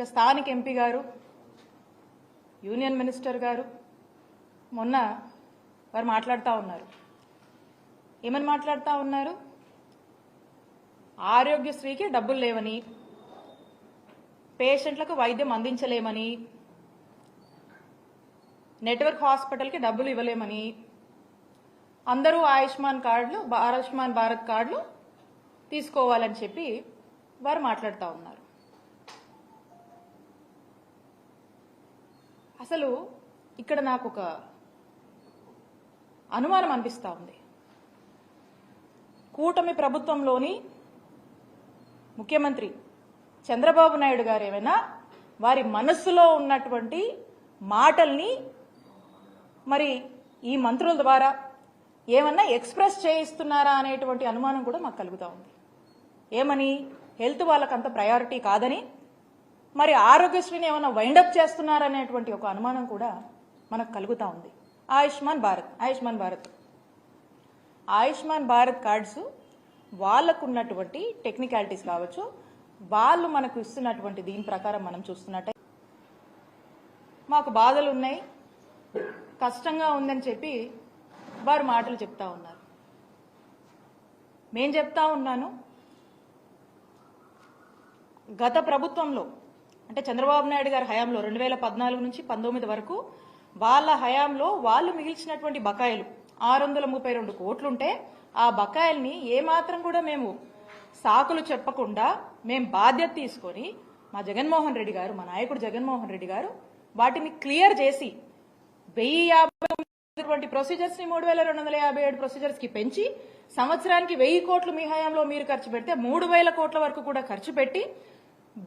స్థానిక ఎంపీ గారు union minister గారు మొన్న వారు మాట్లాడుతూ ఉన్నారు. ఏమని మాట్లాడుతూ ఉన్నారు? ఆరోగ్యశ్రీకి డబ్బులు లేవని, పేషెంట్లకు వైద్యం అందించలేమని, నెట్వర్క్ హాస్పిటల్కి డబ్బులు ఇవ్వలేమని, అందరూ ఆయుష్మాన్ భారత్ కార్డులు తీసుకోవాలని చెప్పి వారు మాట్లాడుతూ ఉన్నారు. అసలు ఇక్కడ నాకు ఒక అనుమానం అనిపిస్తూ ఉంది. కూటమి ప్రభుత్వంలోని ముఖ్యమంత్రి చంద్రబాబు నాయుడు గారు ఏమైనా వారి మనస్సులో ఉన్నటువంటి మాటల్ని మరి ఈ మంత్రుల ద్వారా ఏమన్నా ఎక్స్ప్రెస్ చేయిస్తున్నారా అనేటువంటి అనుమానం కూడా మాకు కలుగుతూ ఉంది. ఏమని? హెల్త్ వాళ్ళకంత ప్రయారిటీ కాదని, మరి ఆరోగ్యశ్రీని ఏమైనా వైండప్ చేస్తున్నారనేటువంటి ఒక అనుమానం కూడా మనకు కలుగుతూ ఉంది. ఆయుష్మాన్ భారత్ కార్డ్స్ వాళ్ళకున్నటువంటి టెక్నికాలిటీస్ కావచ్చు, వాళ్ళు మనకు ఇస్తున్నటువంటి దీని ప్రకారం మనం చూస్తున్నట్టే మాకు బాధలు ఉన్నాయి, కష్టంగా ఉందని చెప్పి వారు మాటలు చెప్తా ఉన్నారు. మేం చెప్తా ఉన్నాను, గత ప్రభుత్వంలో అంటే చంద్రబాబు నాయుడు గారి హయాంలో 2014 నుంచి 19 వరకు వాళ్ళ హయాంలో వాళ్ళు మిగిల్చినటువంటి బకాయిలు 632 కోట్లుంటే ఆ బకాయిల్ని ఏమాత్రం కూడా మేము సాకులు చెప్పకుండా మేము బాధ్యత తీసుకొని మా జగన్మోహన్ రెడ్డి గారు, మా నాయకుడు జగన్మోహన్ రెడ్డి గారు వాటిని క్లియర్ చేసి 1050 ప్రొసీజర్స్ ని 3257 ప్రొసీజర్స్ కి పెంచి సంవత్సరానికి 1000 కోట్లు మీ హయాంలో మీరు ఖర్చు పెడితే 3000 కోట్ల వరకు కూడా ఖర్చు పెట్టి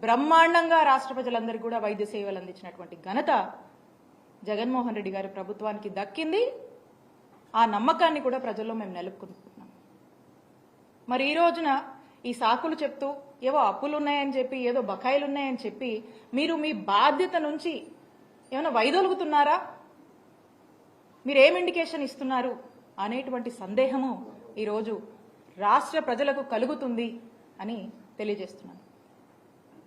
బ్రహ్మాండంగా రాష్ట్ర ప్రజలందరికీ కూడా వైద్య సేవలు అందించినటువంటి ఘనత జగన్మోహన్ రెడ్డి గారి ప్రభుత్వానికి దక్కింది. ఆ నమ్మకాన్ని కూడా ప్రజల్లో మేము నిలుపుకుంటున్నాం. మరి ఈ రోజున ఈ సాకులు చెప్తూ ఏవో అప్పులున్నాయని చెప్పి, ఏదో బకాయిలున్నాయని చెప్పి మీరు మీ బాధ్యత నుంచి ఏమైనా వైదొలుగుతున్నారా? మీరేం ఇండికేషన్ ఇస్తున్నారు అనేటువంటి సందేహము ఈరోజు రాష్ట్ర ప్రజలకు కలుగుతుంది అని తెలియజేస్తున్నాను.